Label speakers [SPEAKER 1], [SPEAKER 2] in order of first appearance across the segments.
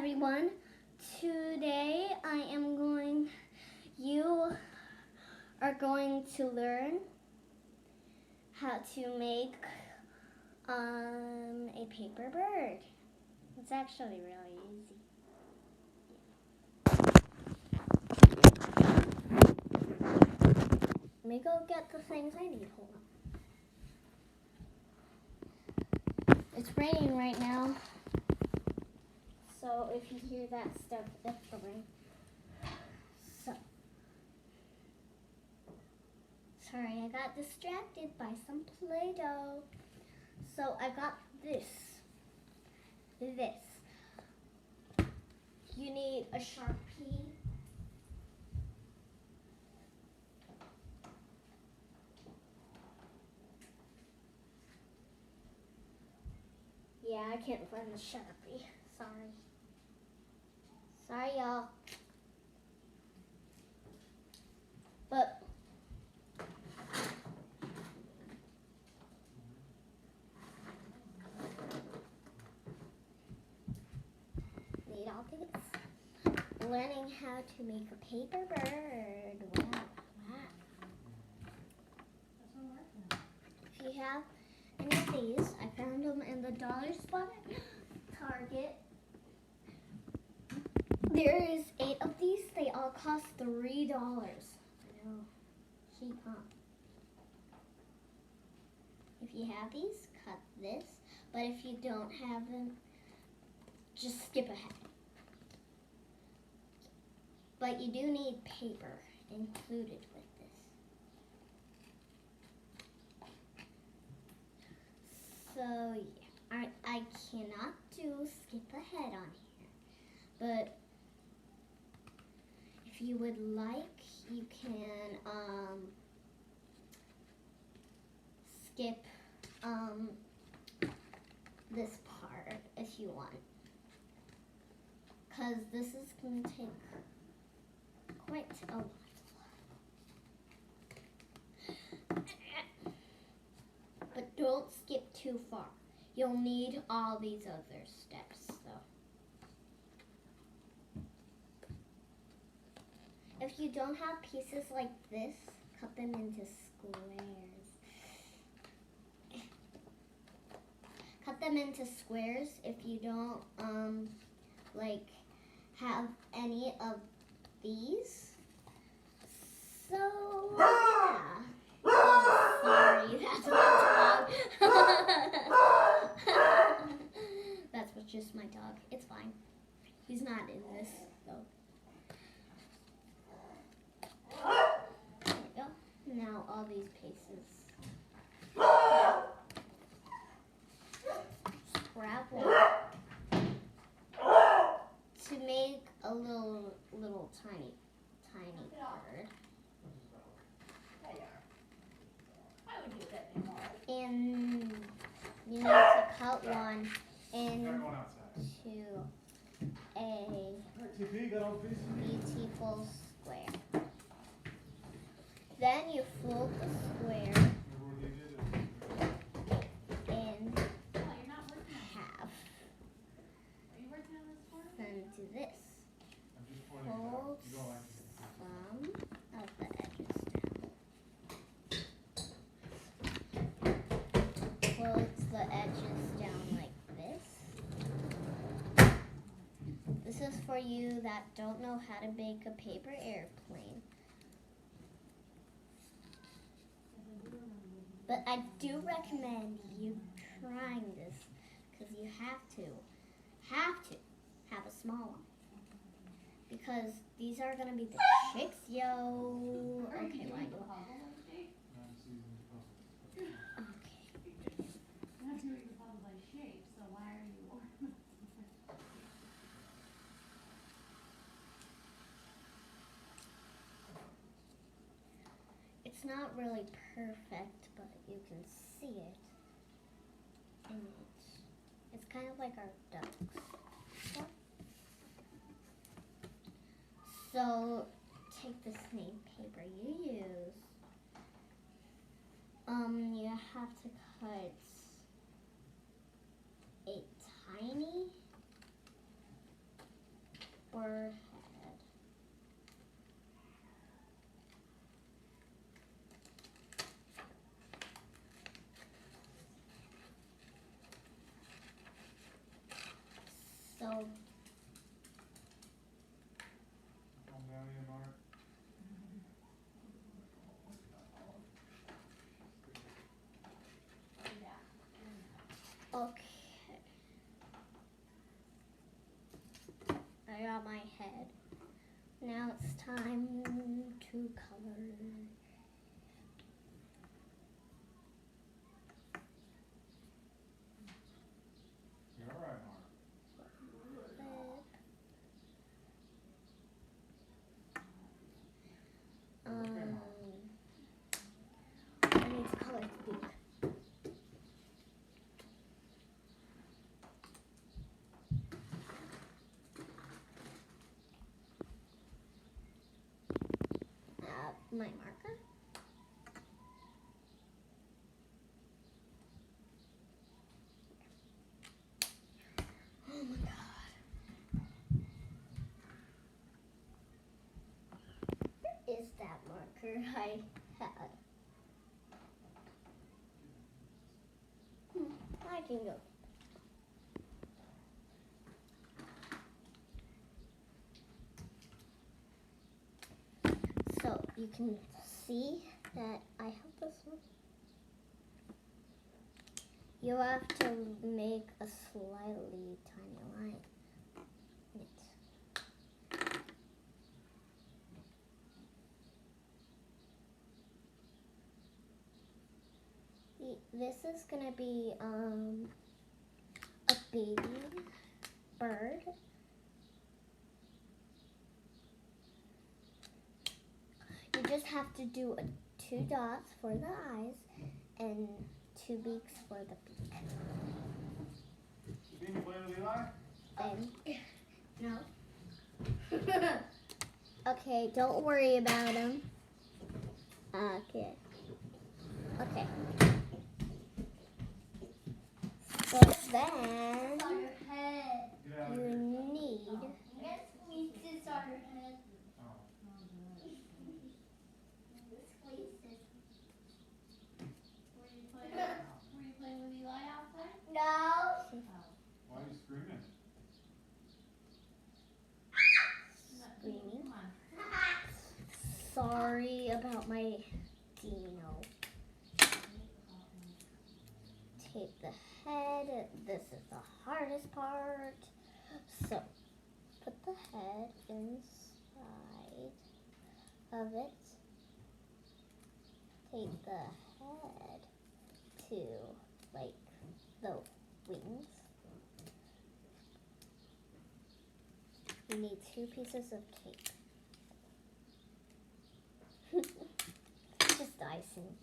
[SPEAKER 1] everyone. Today you are going to learn how to make a paper bird. It's actually really easy. Let me go get the things I need. Hold on. It's raining right now. So if you hear that stuff, it's the rain. So, sorry, I got distracted by some Play-Doh. So I got this. You need a Sharpie. Yeah, I can't find the Sharpie. Sorry, y'all. But need all these. Learning how to make a paper bird. Wow. If you have any of these, I found them in the dollar spot at Target. There is 8 of these. They all cost $3. I know, cheap, huh? If you have these, cut this. But if you don't have them, just skip ahead. But you do need paper included with this. So yeah, I cannot do skip ahead on here. But if you would like, you can skip this part if you want. Because this is going to take quite a while. But don't skip too far. You'll need all these other steps, though. If you don't have pieces like this, cut them into squares. Cut them into squares if you don't have any of these. So yeah. Oh, sorry, that's my dog. That's just my dog. It's fine. He's not in this though. There we go. Now all these pieces. Scrabble to make a little tiny bird. And you need to cut one into a beautiful square. Then you fold the square in half. Then do this. Fold some of the edges down. Fold the edges down like this. This is for you that don't know how to make a paper airplane. But I do recommend you trying this because you have to have a small one. Because these are going to be the shapes, yo. Okay, why do It's not really perfect, but you can see it. And it's kind of like our ducks. So take the same paper you use. You have to cut a tiny forehead. So okay. I got my head. Now it's time to color.
[SPEAKER 2] You're all right, Mark.
[SPEAKER 1] I need to color the beak. My marker. Oh my god. Where is that marker I had? I can go. So you can see that I have this one. You have to make a slightly tiny line. This is gonna be a baby bird. You just have to do 2 dots for the eyes and 2 beaks for the beak.
[SPEAKER 2] You been playing with Eli?
[SPEAKER 1] No. Okay, don't worry about him. Okay. Okay. So then you need.
[SPEAKER 2] Oh.
[SPEAKER 3] Were you playing with Eli outside?
[SPEAKER 1] No.
[SPEAKER 2] Why are you screaming?
[SPEAKER 1] Screaming. Sorry about my dino. Take the head. This is the hardest part. So, put the head inside of it. Take the head to, like, the wings. You need 2 pieces of tape. Just icing.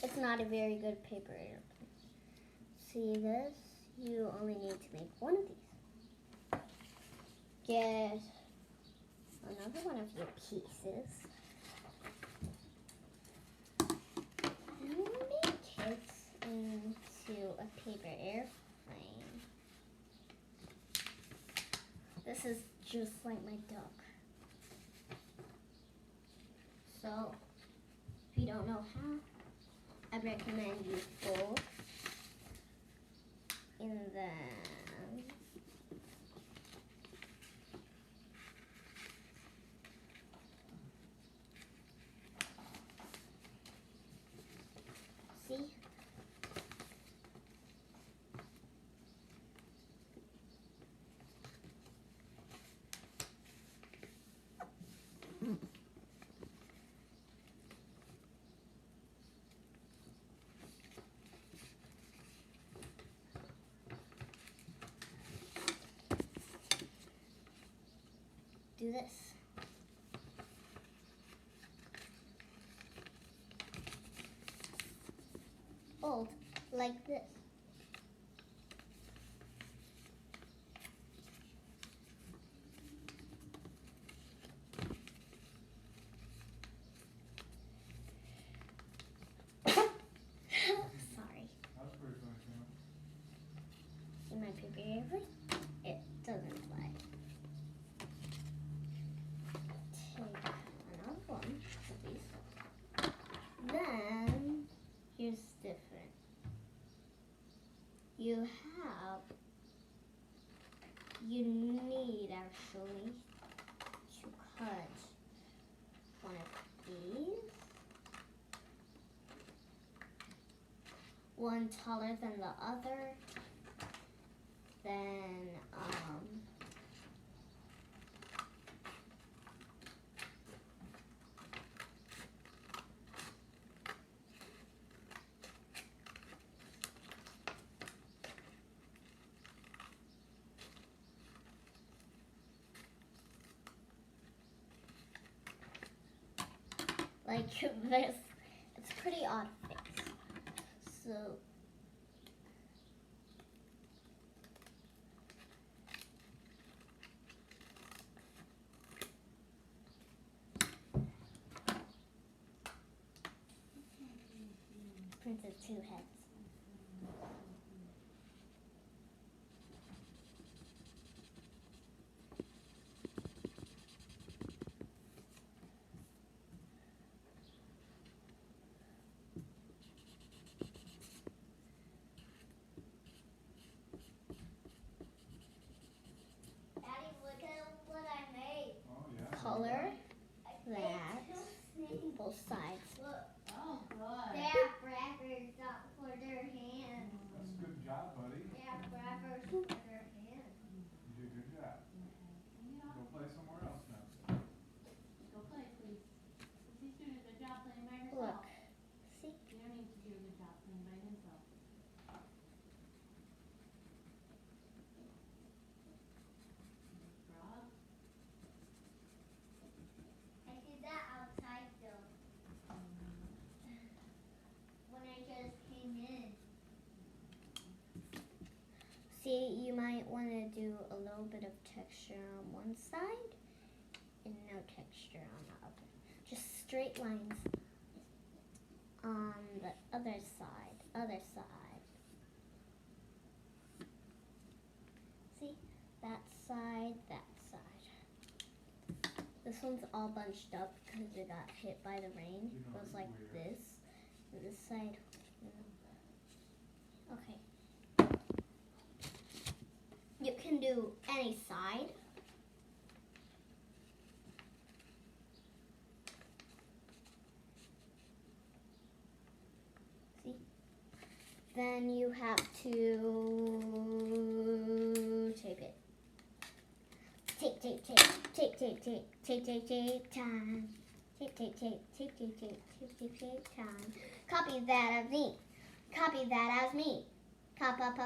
[SPEAKER 1] It's not a very good paper airplane. See this? You only need to make 1 of these. Get another one of your pieces. Make it into a paper airplane. This is just like my duck. So, if you don't know how, I recommend you fold and then see? Do this. Fold like this. different. You need actually to cut one of these. One taller than the other. Then, like this. It's pretty odd face. So printed 2 heads.
[SPEAKER 3] Daddy, look at what I made.
[SPEAKER 2] Oh, yeah.
[SPEAKER 1] Color
[SPEAKER 3] I
[SPEAKER 1] that
[SPEAKER 3] made 2 snakes.
[SPEAKER 1] both sides.
[SPEAKER 3] Look,
[SPEAKER 4] Oh, good.
[SPEAKER 3] they have wrappers up for their hands.
[SPEAKER 2] That's a good job, buddy.
[SPEAKER 3] They have wrappers for their hands.
[SPEAKER 2] You did a good job.
[SPEAKER 4] Yeah.
[SPEAKER 2] Go play somewhere else now.
[SPEAKER 4] Go play, please. She's doing a good job playing by
[SPEAKER 1] Look.
[SPEAKER 4] herself.
[SPEAKER 1] See?
[SPEAKER 4] Peter needs to do a good job playing by himself. Rob?
[SPEAKER 3] I did that outside though. When I just came in.
[SPEAKER 1] See, you might want to do a little bit of texture on one side and no texture on the other. Just straight lines on the other side. See? That side, that side. This one's all bunched up because it got hit by the rain.
[SPEAKER 2] You
[SPEAKER 1] It
[SPEAKER 2] know,
[SPEAKER 1] goes
[SPEAKER 2] it's
[SPEAKER 1] like
[SPEAKER 2] weird.
[SPEAKER 1] this. And this side. Okay. You can do any side. See? Then you have to tape it. Tape time. Tape time. Copy that as me. Copy that as me. Copy that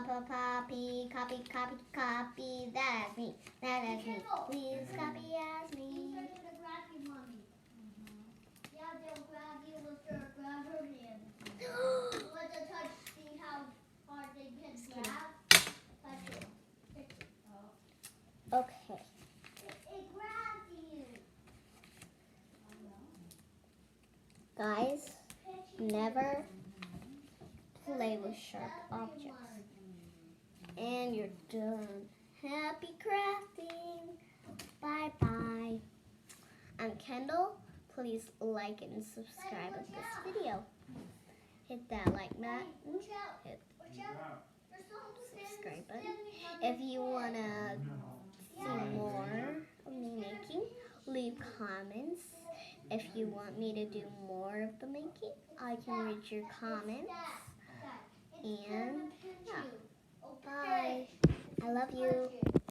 [SPEAKER 1] as me. That as me. Please copy as
[SPEAKER 3] These
[SPEAKER 1] me.
[SPEAKER 3] are gonna grab you, mommy. Yeah, they'll grab you with their grabber hand. Let the touch see how hard they can grab. Touch it.
[SPEAKER 1] Okay.
[SPEAKER 3] It grabs you.
[SPEAKER 1] Guys, never play with sharp
[SPEAKER 3] Everyone.
[SPEAKER 1] objects. And you're done. Happy crafting. Bye-bye. I'm Kendall. Please like and subscribe with this video. Hit that like button.
[SPEAKER 3] Watch out.
[SPEAKER 1] Hit
[SPEAKER 3] Watch
[SPEAKER 2] Good
[SPEAKER 3] out.
[SPEAKER 2] job.
[SPEAKER 3] There's someone
[SPEAKER 1] subscribe button.
[SPEAKER 3] standing on
[SPEAKER 1] If
[SPEAKER 3] the
[SPEAKER 1] you
[SPEAKER 3] bed.
[SPEAKER 1] want to
[SPEAKER 2] No.
[SPEAKER 1] see more of me making, leave comments. If you want me to do more of the making, I can read your comments.
[SPEAKER 3] It's
[SPEAKER 1] And
[SPEAKER 3] gonna pinch
[SPEAKER 1] yeah.
[SPEAKER 3] you.
[SPEAKER 1] Bye.
[SPEAKER 3] Okay.
[SPEAKER 1] I love you.
[SPEAKER 3] Touch it.